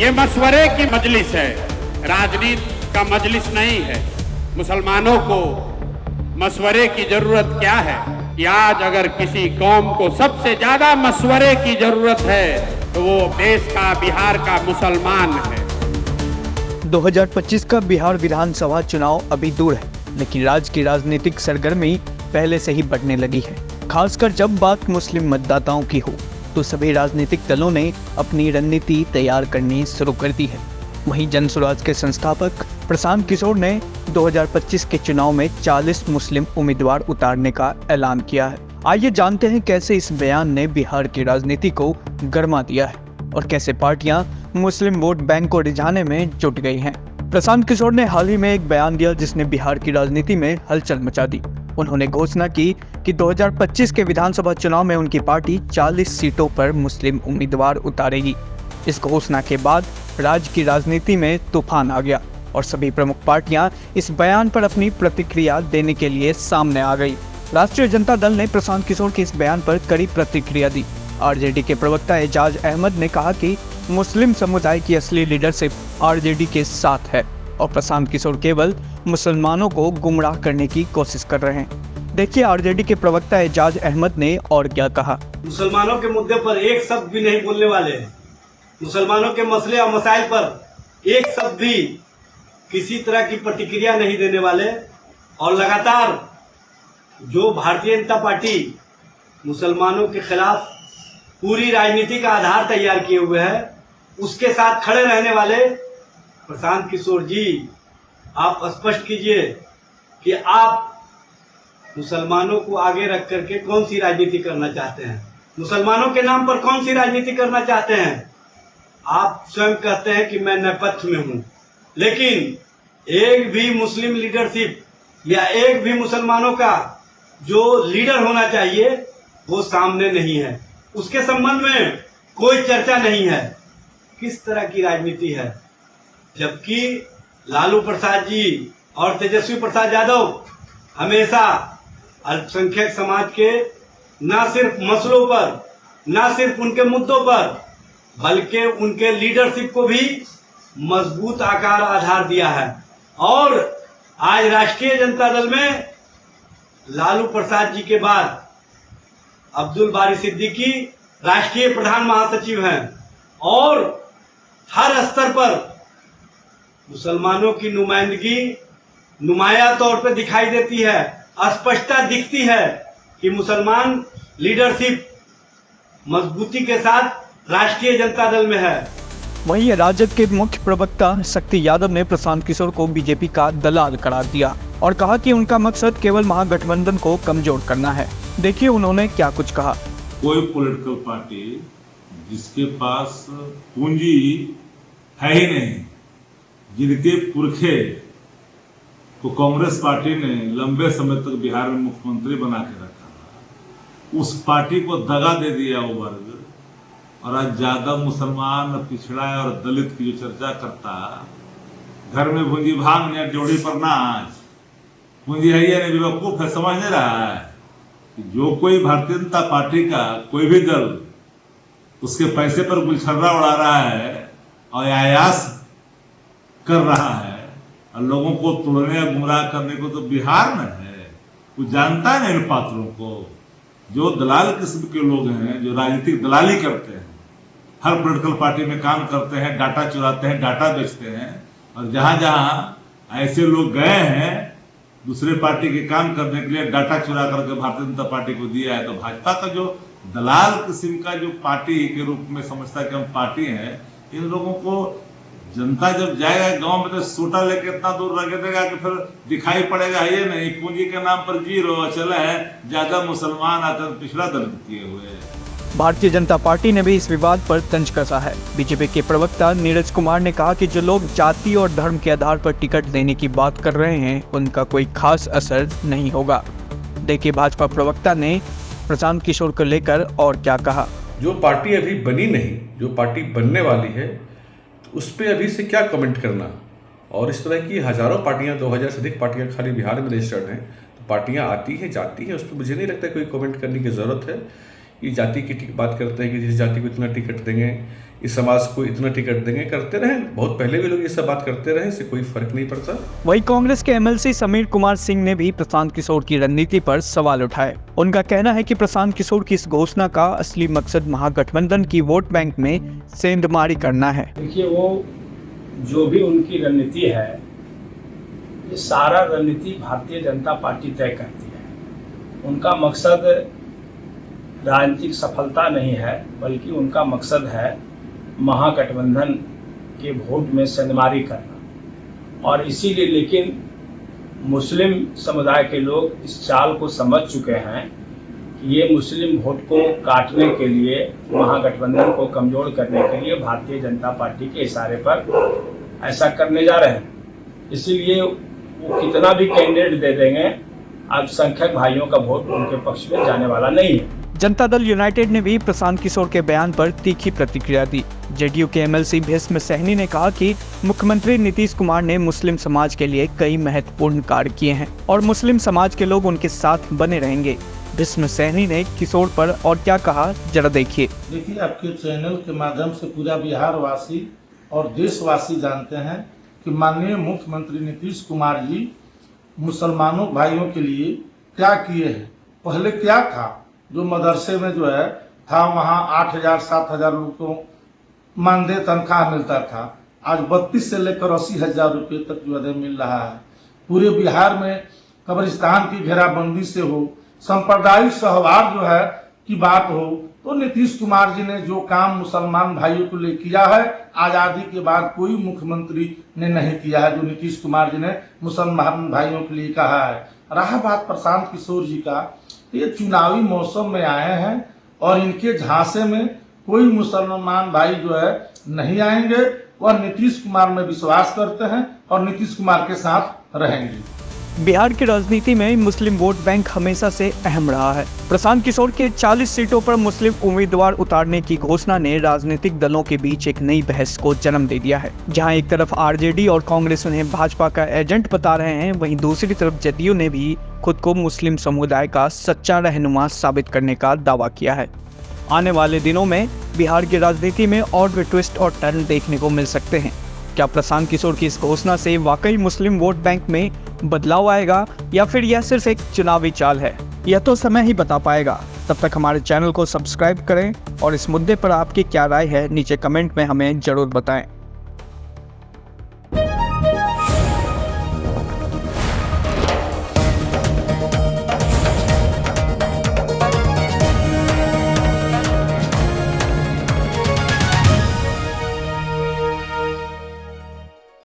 ये मशवरे की मजलिस है, राजनीति का मजलिस नहीं है। मुसलमानों को मशवरे की जरूरत क्या है कि आज अगर किसी कौम को सबसे ज्यादा मशवरे की जरूरत है तो वो देश का, बिहार का मुसलमान है। 2025 का बिहार विधानसभा चुनाव अभी दूर है, लेकिन राज्य की राजनीतिक सरगर्मी पहले से ही बढ़ने लगी है। खासकर जब बात मुस्लिम मतदाताओं की हो तो सभी राजनीतिक दलों ने अपनी रणनीति तैयार करनी शुरू कर दी है। वहीं जन स्वराज के संस्थापक प्रशांत किशोर ने 2025 के चुनाव में 40 मुस्लिम उम्मीदवार उतारने का ऐलान किया है। आइए जानते हैं कैसे इस बयान ने बिहार की राजनीति को गरमा दिया है और कैसे पार्टियां मुस्लिम वोट बैंक को रिझाने में जुट गई हैं। प्रशांत किशोर ने हाल ही में एक बयान दिया जिसने बिहार की राजनीति में हलचल मचा दी। उन्होंने घोषणा की कि 2025 के विधानसभा चुनाव में उनकी पार्टी 40 सीटों पर मुस्लिम उम्मीदवार उतारेगी। इस घोषणा के बाद राज्य की राजनीति में तूफान आ गया और सभी प्रमुख पार्टियां इस बयान पर अपनी प्रतिक्रिया देने के लिए सामने आ गई। राष्ट्रीय जनता दल ने प्रशांत किशोर के इस बयान पर कड़ी प्रतिक्रिया दी। आरजेडी के प्रवक्ता एजाज अहमद ने कहा कि मुस्लिम समुदाय की असली लीडरशिप आरजेडी के साथ है और प्रशांत किशोर केवल मुसलमानों को गुमराह करने की कोशिश कर रहे हैं। देखिए आरजेडी के प्रवक्ता एजाज अहमद ने और क्या कहा। मुसलमानों के मुद्दे पर एक शब्द भी नहीं बोलने वाले, मुसलमानों के मसले और मसाइल पर एक शब्द भी किसी तरह की प्रतिक्रिया नहीं देने वाले और लगातार जो भारतीय जनता पार्टी मुसलमानों के खिलाफ पूरी राजनीति का आधार तैयार किए हुए है, उसके साथ खड़े रहने वाले प्रशांत किशोर जी, आप स्पष्ट कीजिए कि आप मुसलमानों को आगे रख करके कौन सी राजनीति करना चाहते हैं, मुसलमानों के नाम पर कौन सी राजनीति करना चाहते हैं। आप स्वयं कहते हैं कि मैं नेपथ्य में हूं, लेकिन एक भी मुस्लिम लीडरशिप या एक भी मुसलमानों का जो लीडर होना चाहिए वो सामने नहीं है, उसके संबंध में कोई चर्चा नहीं है। किस तरह की राजनीति है, जबकि लालू प्रसाद जी और तेजस्वी प्रसाद यादव हमेशा अल्पसंख्यक समाज के न सिर्फ मसलों पर, न सिर्फ उनके मुद्दों पर, बल्कि उनके लीडरशिप को भी मजबूत आकार आधार दिया है। और आज राष्ट्रीय जनता दल में लालू प्रसाद जी के बाद अब्दुल बारी सिद्दीकी राष्ट्रीय प्रधान महासचिव हैं और हर स्तर पर मुसलमानों की नुमाइंदगी नुमाया तौर पर दिखाई देती है। स्पष्टता दिखती है कि मुसलमान लीडरशिप मजबूती के साथ राष्ट्रीय जनता दल में है। वहीं राजद के मुख्य प्रवक्ता शक्ति यादव ने प्रशांत किशोर को बीजेपी का दलाल करार दिया और कहा कि उनका मकसद केवल महागठबंधन को कमजोर करना है। देखिए उन्होंने क्या कुछ कहा। कोई पॉलिटिकल पार्टी जिसके पास पूंजी है ही नहीं, जिनके पुरखे को कांग्रेस पार्टी ने लंबे समय तक बिहार में मुख्यमंत्री बना के रखा, उस पार्टी को दगा दे दिया वो वर्ग। और आज ज्यादा मुसलमान, पिछड़ा और दलित की जो चर्चा करता, घर में भूंजी भांग या जोड़ी पर नाच, पूंजी है या नहीं, बेवकूफ है, समझ नहीं रहा है कि जो कोई भारतीय जनता पार्टी का कोई भी दल उसके पैसे पर गुलछर्रा उड़ा रहा है और आयास कर रहा है और लोगों को तोड़ने या गुमराह करने को तो बिहार में है। वो जानता है इन पात्रों को, जो दलाल किस्म के लोग हैं, जो राजनीतिक दलाली करते हैं, हर पॉलिटिकल पार्टी में काम करते हैं, डाटा चुराते हैं, डाटा बेचते हैं। और जहां जहां ऐसे लोग गए हैं दूसरे पार्टी के काम करने के लिए, डाटा चुरा करके भारतीय जनता पार्टी को दिया है, तो भाजपा का जो दलाल किस्म का जो पार्टी के रूप में समझता है कि हम पार्टी है, इन लोगों को जनता जब जाएगा गांव में तो सोटा लेके इतना दूर रख देगा कि फिर दिखाई पड़ेगा ये नहीं, पूंजी के नाम पर जीरो चले हैं, ज्यादा मुसलमान आकर पिछड़ा दलित किए हुए हैं। भारतीय जनता पार्टी ने भी इस विवाद पर तंज कसा है। बीजेपी के प्रवक्ता नीरज कुमार ने कहा कि जो लोग जाति और धर्म के आधार पर टिकट देने की बात कर रहे हैं उनका कोई खास असर नहीं होगा। देखिए भाजपा प्रवक्ता ने प्रशांत किशोर को लेकर और क्या कहा। जो पार्टी अभी बनी नहीं, जो पार्टी बनने वाली है, उस पर अभी से क्या कमेंट करना। और इस तरह की हजारों पार्टियां, 2000 से अधिक पार्टियां खाली बिहार में रजिस्टर्ड हैं, तो पार्टियां आती हैं जाती हैं, उस पर मुझे नहीं लगता कोई कमेंट करने की ज़रूरत है। कि जाति की बात करते हैं कि जिस जाति को इतना टिकट देंगे, इस समाज को इतना टिकट देंगे, करते रहे। बहुत पहले भी लोग ये सब बात करते रहे, इससे कोई फर्क नहीं पड़ता। वहीं कांग्रेस के एमएलसी समीर कुमार सिंह ने भी प्रशांत किशोर की रणनीति पर सवाल उठाए। उनका कहना है कि प्रशांत किशोर की इस घोषणा का असली मकसद महागठबंधन की वोट बैंक में सेंधमारी करना है। देखिए, वो जो भी उनकी रणनीति है, ये सारा रणनीति भारतीय जनता पार्टी तय करती है। उनका मकसद राजनीतिक सफलता नहीं है, बल्कि उनका मकसद है महागठबंधन के वोट में सेंधमारी करना। और इसीलिए लेकिन मुस्लिम समुदाय के लोग इस चाल को समझ चुके हैं कि ये मुस्लिम वोट को काटने के लिए, महागठबंधन को कमजोर करने के लिए भारतीय जनता पार्टी के इशारे पर ऐसा करने जा रहे हैं। इसीलिए वो कितना भी कैंडिडेट दे देंगे, अल्पसंख्यक भाइयों का वोट उनके पक्ष में जाने वाला नहीं है। जनता दल यूनाइटेड ने भी प्रशांत किशोर के बयान पर तीखी प्रतिक्रिया दी। जेडीयू के एमएलसी भीष्म सहनी ने कहा कि मुख्यमंत्री नीतीश कुमार ने मुस्लिम समाज के लिए कई महत्वपूर्ण कार्य किए हैं और मुस्लिम समाज के लोग उनके साथ बने रहेंगे। भीष्म सहनी ने किशोर पर और क्या कहा, जरा देखिए। देखिए, आपके चैनल के माध्यम से पूरा बिहार वासी और देशवासी जानते हैं कि माननीय मुख्यमंत्री नीतीश कुमार जी मुसलमानों भाइयों के लिए क्या किए हैं। पहले क्या था, जो मदरसे में जो है था, वहाँ 8,000-7,000 लोगों को मानदेय तनख्वाह मिलता था। आज 32 से लेकर 80,000 रुपये तक जो है मिल रहा है। पूरे बिहार में कब्रिस्तान की घेराबंदी से हो, सांप्रदायिक सहवार जो है की बात हो, तो नीतीश कुमार जी ने जो काम मुसलमान भाइयों को लिए किया है, आजादी के बाद कोई मुख्यमंत्री ने नहीं किया है जो नीतीश कुमार जी ने मुसलमान भाइयों के लिए कहा है। रहा बात प्रशांत किशोर जी का, ये चुनावी मौसम में आए हैं और इनके झांसे में कोई मुसलमान भाई जो है नहीं आएंगे। वह नीतीश कुमार में विश्वास करते हैं और नीतीश कुमार के साथ रहेंगे। बिहार की राजनीति में मुस्लिम वोट बैंक हमेशा से अहम रहा है। प्रशांत किशोर के 40 सीटों पर मुस्लिम उम्मीदवार उतारने की घोषणा ने राजनीतिक दलों के बीच एक नई बहस को जन्म दे दिया है। जहां एक तरफ आरजेडी और कांग्रेस उन्हें भाजपा का एजेंट बता रहे हैं, वहीं दूसरी तरफ जदयू ने भी खुद को मुस्लिम समुदाय का सच्चा रहनुमा साबित करने का दावा किया है। आने वाले दिनों में बिहार की राजनीति में और भी ट्विस्ट और टर्न देखने को मिल सकते हैं। क्या प्रशांत किशोर की इस घोषणा से वाकई मुस्लिम वोट बैंक में बदलाव आएगा या फिर यह सिर्फ एक चुनावी चाल है, यह तो समय ही बता पाएगा। तब तक हमारे चैनल को सब्सक्राइब करें और इस मुद्दे पर आपकी क्या राय है नीचे कमेंट में हमें जरूर बताएं।